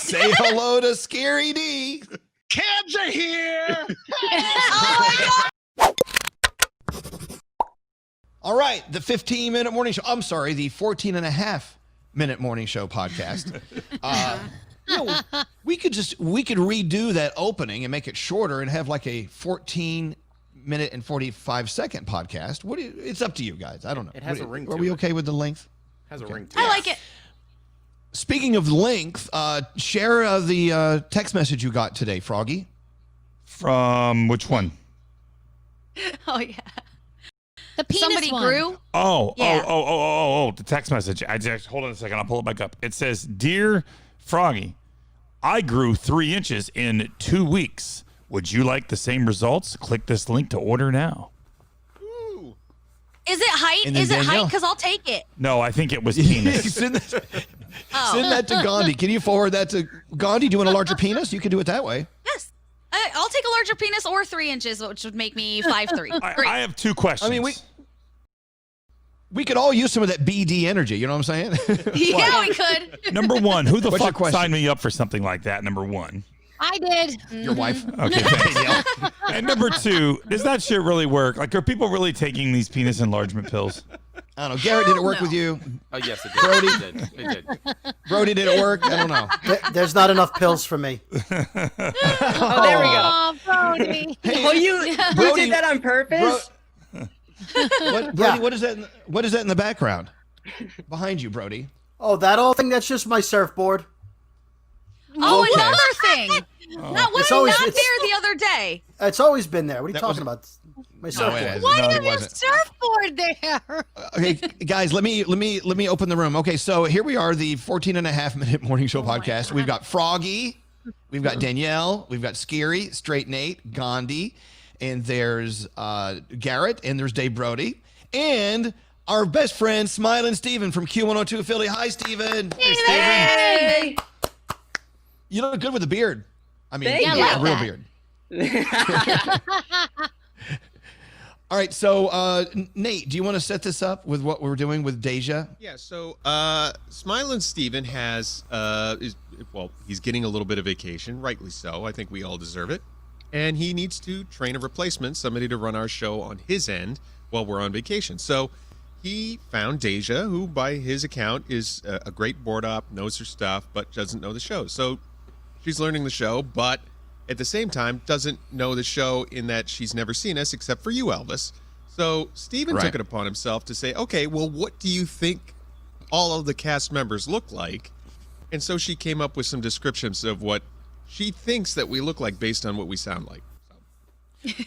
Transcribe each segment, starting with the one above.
Say hello to Scary D. Kids are here. Oh my God. All right, the 15-minute morning show. I'm sorry, the 14.5-minute morning show podcast. We could redo that opening and make it shorter and have like a 14-minute and 45-second podcast. It's up to you guys. I don't know. It has a ring to it. Are we okay with the length? Has a ring to it. I like it. Speaking of length, share the text message you got today, Froggy. From which one? Oh, yeah. The penis Somebody one. grew. Oh, the text message. Hold on a second. I'll pull it back up. It says, Dear Froggy, I grew 3 inches in 2 weeks. Would you like the same results? Click this link to order now. Ooh. Is it height? And then Is it height? Danielle. Because I'll take it. No, I think it was penis. Send that to Gandhi. Can you forward that to Gandhi? Do you want a larger penis? You can do it that way. Yes. I'll take a larger penis or 3 inches, which would make me 5'3". I have 2 questions. I mean, we could all use some of that BD energy. You know what I'm saying? Yeah, we could. Number one, who the What's your fuck question? signed me up for something like that? Number one. I did. Your wife. Okay, thanks. And number 2, does that shit really work? Like, are people really taking these penis enlargement pills? I don't know. Garrett, did it work with you? Oh, yes, it did. Brody? It did. Brody, did it work? I don't know. There's not enough pills for me. Oh, there we go. Oh, Brody. Oh, you Brody, did that on purpose? Brody, what is that? What is that in the background? Behind you, Brody. Oh, that old thing? That's just my surfboard. Oh, Okay. another thing. That was It's always- not it's- there the other day. It's always been there. What are you That talking wasn't- about? My No, surfboard. it hasn't. Why No, do it you have a wasn't. surfboard there? Okay, guys, let me open the room. Okay, so here we are, the 14.5-minute morning show podcast. We've got Froggy, we've got Danielle, we've got Scary, Straight Nate, Gandhi, and there's Garrett, and there's Dave Brody, and our best friend, Smiling Steven from Q102 Philly. Hi, Steven. Hey! You look good with a beard. I mean, Thank yeah, you. a real that. beard. All right, so Nate, do you want to set this up with what we're doing with Deja? Yeah, so Smiling Steven he's getting a little bit of vacation, rightly so. I think we all deserve it. And he needs to train a replacement, somebody to run our show on his end while we're on vacation. So he found Deja, who by his account is a great board op, knows her stuff, but doesn't know the show. So she's learning the show, but at the same time doesn't know the show in that she's never seen us except for you, Elvis. So Steven took it upon himself to say, okay, well, what do you think all of the cast members look like? And so she came up with some descriptions of what she thinks that we look like based on what we sound like.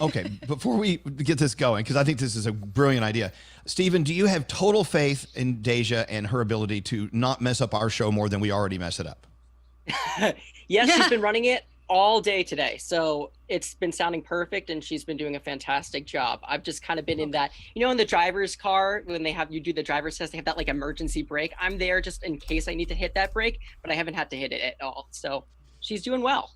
Okay, before we get this going, because I think this is a brilliant idea, Steven, do you have total faith in Deja and her ability to not mess up our show more than we already mess it up? Yes, she's been running it all day today. So it's been sounding perfect and she's been doing a fantastic job. I've just kind of been in that, in the driver's car, when you do the driver's test, they have that like emergency brake. I'm there just in case I need to hit that brake, but I haven't had to hit it at all. So she's doing well.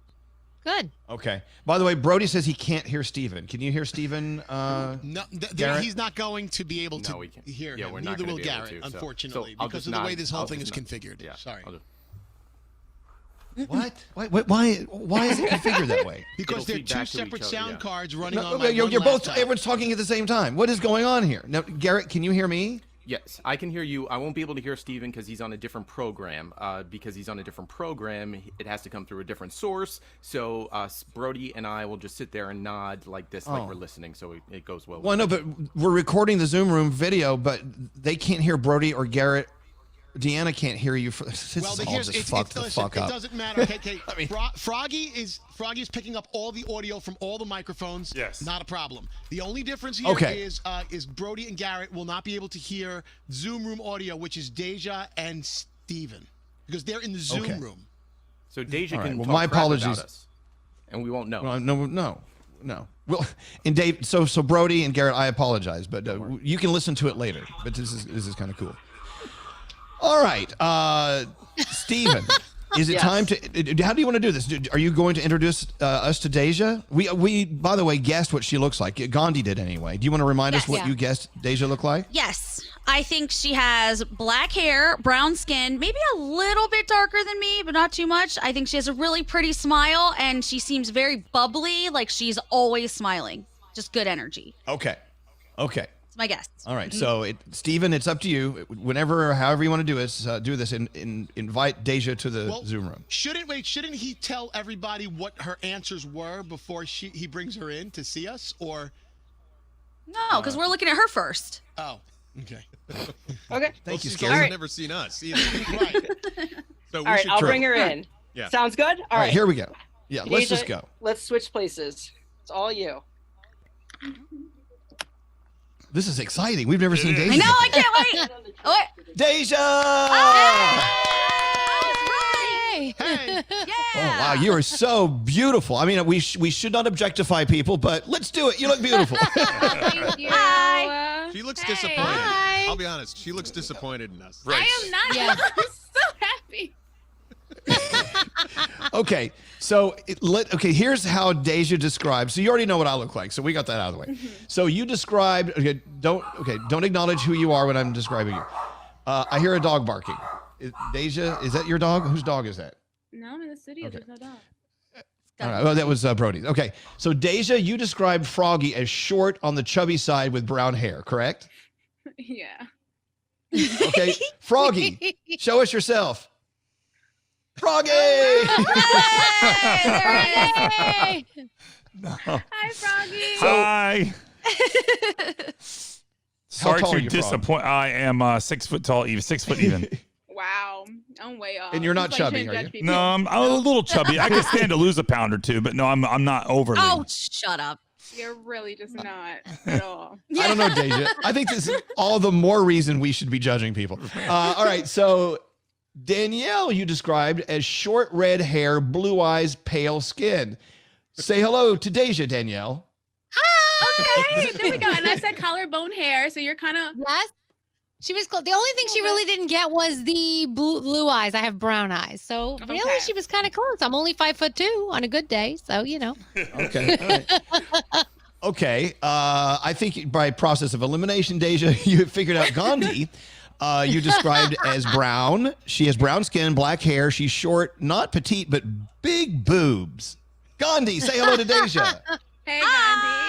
Good. Okay. By the way, Brody says he can't hear Steven. Can you hear Steven? No, Garrett? he's not going to be able to No, we can't. hear Yeah, him. we're not Neither gonna will be able Garrett, to, so- unfortunately, so I'll because just of the nod. way this whole I'll thing is just nod. configured. Yeah, Sorry. I'll just- What? Why is it configured that way? Because It'll they're feed two back to separate each other, sound yeah. cards running No, on my you're one both, laptop. everyone's talking at the same time. What is going on here? Now, Garrett, can you hear me? Yes, I can hear you. I won't be able to hear Steven because he's on a different program. It has to come through a different source. So Brody and I will just sit there and nod like this, like we're listening. So it goes well. Well, no, but we're recording the Zoom room video, but they can't hear Brody or Garrett. Deanna can't hear you. This is all just fucked the fuck up. It doesn't matter. Okay, Froggy is picking up all the audio from all the microphones. Yes. Not a problem. The only difference here is Brody and Garrett will not be able to hear Zoom room audio, which is Deja and Steven, because they're in the Zoom room. So Deja All right, can well, talk my crap apologies. about us, and we won't know. Well, no. Well, and Dave, so Brody and Garrett, I apologize, but you can listen to it later. But this is kind of cool. All right, Steven. Is it Yes. time to? How do you want to do this? Are you going to introduce us to Deja? We by the way guessed what she looks like. Gandhi did anyway. Do you want to remind us Yes. what Yeah. you guessed Deja looked like? Yes. I think she has black hair, brown skin, maybe a little bit darker than me, but not too much. I think she has a really pretty smile, and she seems very bubbly, like she's always smiling. Just good energy. Okay. That's my guess. All right. So, Steven, it's up to you. Whenever, or however you want to do this, invite Deja to the Zoom room. Shouldn't he tell everybody what her answers were before he brings her in to see us? Or No, because we're looking at her first. oh, okay, Okay. Thank you, She's Scary. also never seen us either. right. So we All right, should I'll True. bring her in. Yeah. Sounds good? All right, here we go. Yeah, let's Deja, just go. Let's switch places. It's all you. This is exciting. We've never seen Deja. I know, before. I can't wait. Oh, wait. Deja! Hey. Hey, Yeah. Oh wow, you are so beautiful. I mean, we should not objectify people, but let's do it. You look beautiful. Thank you. Hi. She looks Hey. disappointed. Hi. I'll be honest. She looks disappointed in us. I am not. Yeah. I'm so happy. Okay, so here's how Deja describes. So you already know what I look like, so we got that out of the way. So you described. Don't acknowledge who you are when I'm describing you. I hear a dog barking. Deja, is that your dog? Whose dog is that? No, I'm in the studio. Okay. There's no dog. All right, well, that was Brody's. Okay, so Deja, you described Froggy as short on the chubby side with brown hair, correct? Yeah. Okay, Froggy, show us yourself. Froggy! Hey. Hi, Froggy. Hi. Sorry tall are to you, Frog? disappoint. I am 6 foot tall, even 6 foot even. Wow. I'm way off. And you're not It's like chubby, shouldn't are judge you? people. No, I'm a little chubby. I can stand to lose a pound or two, but no, I'm not overly. Oh, shut up. You're really just not at all. I don't know, Deja. I think this is all the more reason we should be judging people. All right, so Danielle, you described as short red hair, blue eyes, pale skin. Say hello to Deja, Danielle. Okay, there we go. And I said collarbone hair, so you're kind of. Yes. She was close. The only thing she really didn't get was the blue eyes. I have brown eyes. So really, Okay. she was kind of close. I'm only 5'2" on a good day. So, you know. Okay. All right. Okay. I think by process of elimination, Deja, you figured out Gandhi. You described as brown. She has brown skin, black hair. She's short, not petite, but big boobs. Gandhi, say hello to Deja. Hey, Hi. Gandhi.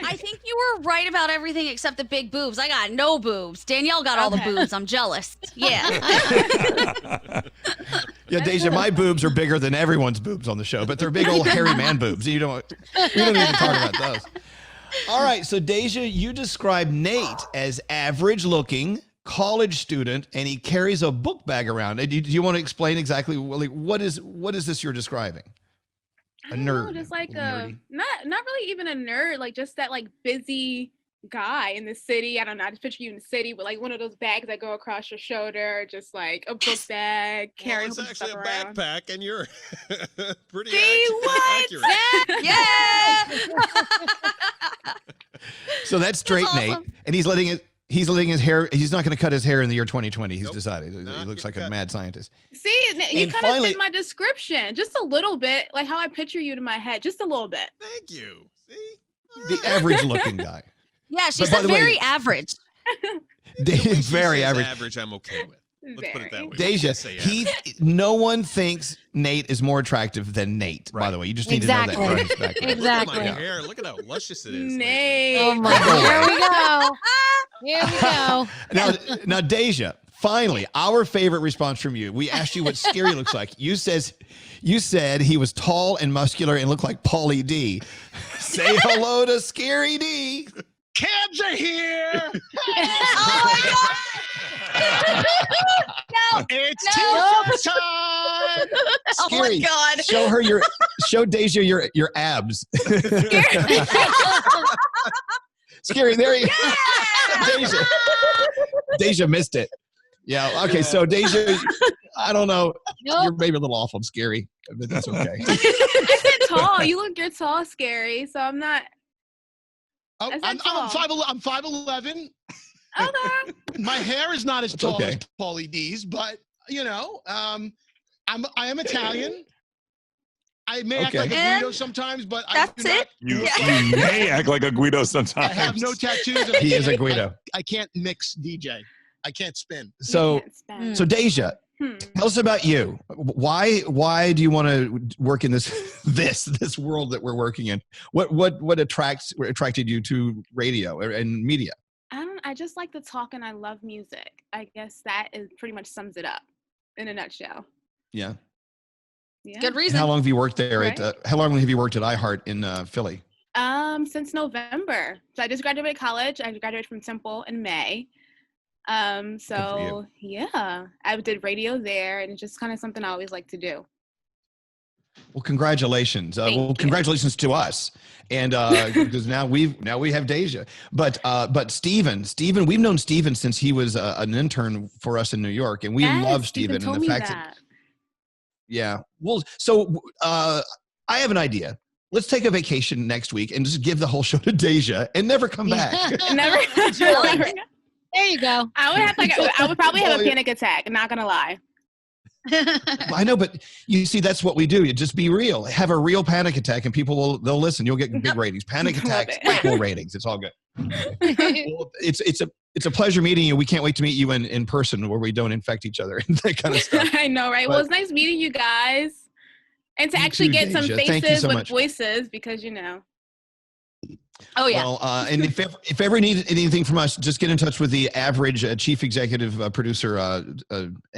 I think you were right about everything except the big boobs. I got no boobs. Danielle got all the Okay. boobs. I'm jealous. Yeah. Yeah, Deja, my boobs are bigger than everyone's boobs on the show, but they're big old hairy man boobs. We don't even talk about those. All right, so Deja, you described Nate as average looking, college student, and he carries a book bag around. Do you want to explain exactly what is this you're describing? A I don't know, nerd. just like Nerdy. not really even a nerd, like just that like busy guy in the city. I don't know. I just picture you in the city with like one of those bags that go across your shoulder, just like a book bag, Well, carrying it's a bunch of actually stuff a around. backpack, and you're pretty See accurate. what? Yeah. So that's straight That's Nate, awesome. and he's letting his hair. He's not going to cut his hair in the year 2020. He's Nope. decided. Not He looks like getting a cut. mad scientist. See, you And kind of finally- fit my description just a little bit, like how I picture you in my head, just a little bit. Thank you. See? The average looking guy. Yeah, she's by the way- very average. Very average. Average, I'm okay with. Let's put it that way. Deja, Just say average. no one thinks Nate is more attractive than Nate, by Right. the way. You just need to know that Exactly. from his background. Exactly. Look at my hair. Look at how luscious it is. Nate. Oh my God. Here we go. Now, Deja, finally, our favorite response from you. We asked you what Scary looks like. You said he was tall and muscular and looked like Paulie D. Say hello to Scary D. kids are here. It's teacher time. Oh my Scary. God. Show Deja your abs. Scary, there you Deja. Deja missed it. Yeah, okay, so Deja, I don't know. Nope. You're maybe a little off on Scary, but that's okay. I said tall. You're tall, Scary. So I'm not. Oh, I said I'm tall. 5'11". Okay. My hair is not as tall okay. as Paulie D's, but I am Italian. I may act Okay. like a Guido sometimes, but I do not. You may act like a Guido sometimes. I have no tattoos. And He is a Guido. I can't mix DJ. I can't spin. So Deja, tell us about you. Why do you want to work in this world that we're working in? What attracted you to radio and media? I just like to talk and I love music. I guess that pretty much sums it up in a nutshell. Yeah. Yeah. Good reason. How long have you worked there? Right. How long have you worked at iHeart in Philly? Since November. So I just graduated college. I graduated from Temple in May. So yeah, I did radio there, and it's just kind of something I always like to do. Well, congratulations. Thank you. Congratulations to us. And because now we have Deja. But Steven, we've known Steven since he was an intern for us in New York, and we love Steven and the fact that. Yeah. Well, so I have an idea. Let's take a vacation next week and just give the whole show to Deja and never come back. Never. There you go. I would probably have a panic attack. I'm not gonna lie. I know, but you see, that's what we do. You just be real. Have a real panic attack, and people they'll listen. You'll get big ratings. Panic attacks, equal ratings. It's all good. Well, it's a pleasure meeting you. We can't wait to meet you in person where we don't infect each other and that kind of stuff. I know, right? Well, it's nice meeting you guys, and to You actually too, get some Deja. Thank you faces so with much. voices, because Oh yeah. Well, and if ever need anything from us, just get in touch with the average chief executive producer,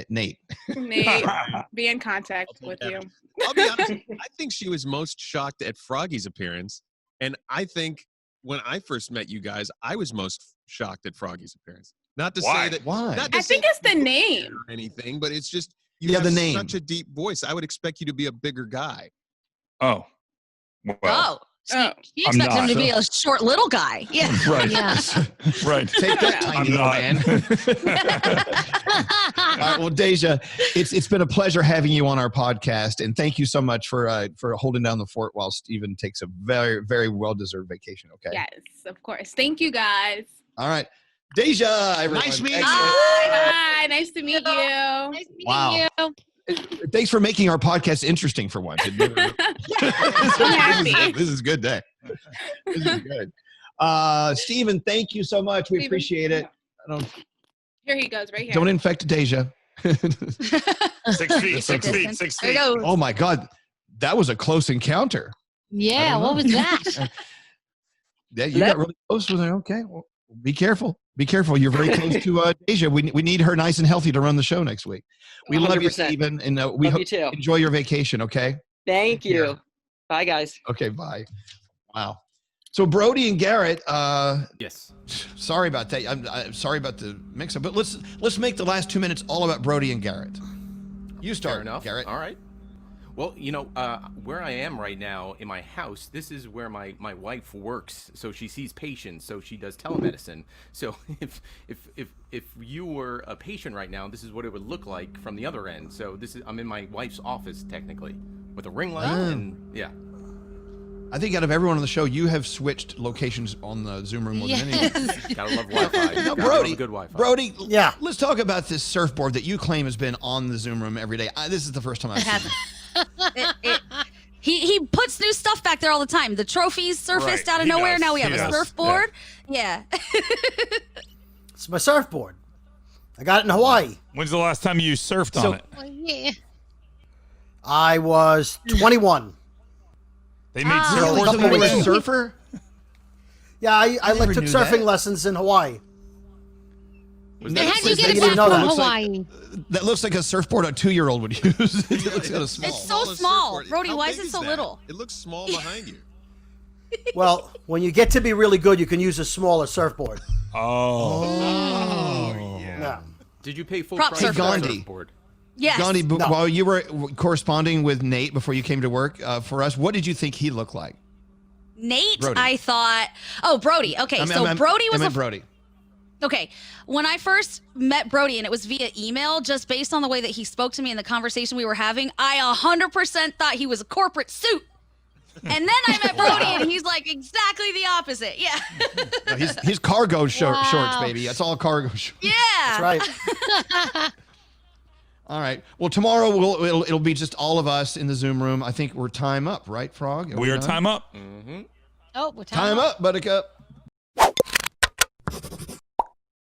Nate. Nate, be in contact with you. I'll be honest. I think she was most shocked at Froggy's appearance, and I think when I first met you guys, I was most shocked at Froggy's appearance. Not to say that. Why? Not to I think say it's the name. or anything, but it's just you Yeah, have the name. such a deep voice. I would expect you to be a bigger guy. Oh. Well, Oh. She I'm expects him not. to be a short little guy. Yeah. right. Yeah. Right. Take that, tiny little not. man. All right, well, Deja, it's been a pleasure having you on our podcast, and thank you so much for holding down the fort while Steven takes a very, very well-deserved vacation. Okay. Yes, of course. Thank you, guys. All right, Deja. Everyone. Nice meeting Excellent. you. Hi, nice to meet you. Nice meeting Wow. you. Thanks for making our podcast interesting for once. happy. This is a good day. This is good. Steven, thank you so much. We Steven. appreciate it. Here he goes, right here. Don't infect Deja. 6 feet. 6 feet. 6 There feet. you go. Oh my God, that was a close encounter. Yeah, what was that? Yeah, you got really close with her. Okay, well, be careful. Be careful. You're very close to Deja. We need her nice and healthy to run the show next week. We love you, 100%. Steven, and we Love hope you too. enjoy your vacation. Okay. Thank you. Yeah. Bye, guys. Okay. Bye. Wow. So Brody and Garrett. Yes. Sorry about that. I'm sorry about the mix-up, but let's make the last 2 minutes all about Brody and Garrett. You start, Fair enough. Garrett. All right. Well, where I am right now in my house, this is where my wife works. So she sees patients. So she does telemedicine. So if you were a patient right now, this is what it would look like from the other end. So I'm in my wife's office technically with a ring light and yeah. I think out of everyone on the show, you have switched locations on the Zoom room more than anyone. Gotta love Wi-Fi. Now, Gotta Brody, love good Wi-Fi. Brody, Yeah. let's talk about this surfboard that you claim has been on the Zoom room every day. This is the first time I've seen it. He puts new stuff back there all the time. The trophies surfaced Right, out of he nowhere. does, Now we have he a does, surfboard. Yeah. It's my surfboard. I got it in Hawaii. When's the last time you surfed on it? Well, yeah. I was 21. They made You couple were a weeks ago. surfer? Yeah, I never took knew surfing that. lessons in Hawaii. Was And that how'd you get it you back didn't know from that. Looks like- Hawaii? That looks like a surfboard a 2-year-old would use. It looks kind of small. It's so Smallest small. surfboard. Brody, How why is big it so that? little? It looks small behind you. Well, when you get to be really good, you can use a smaller surfboard. Oh. Yeah. Did you pay full Prop price for surfboard. the Gandhi. surfboard? Yes. Gandhi, No. while you were corresponding with Nate before you came to work for us, what did you think he looked like? Nate, Brody. I thought. Oh, Brody. Okay, Brody was I meant Brody. Okay, when I first met Brody, and it was via email, just based on the way that he spoke to me and the conversation we were having, I 100% thought he was a corporate suit. And then I met Brody, and he's like exactly the opposite. Yeah. No, he's cargo shorts, Wow. baby. That's all cargo shorts. Yeah. That's right. All right. Well, tomorrow it'll be just all of us in the Zoom room. I think we're time up, right, Frog? We are done? time up. Oh, we're Time up, Buttercup.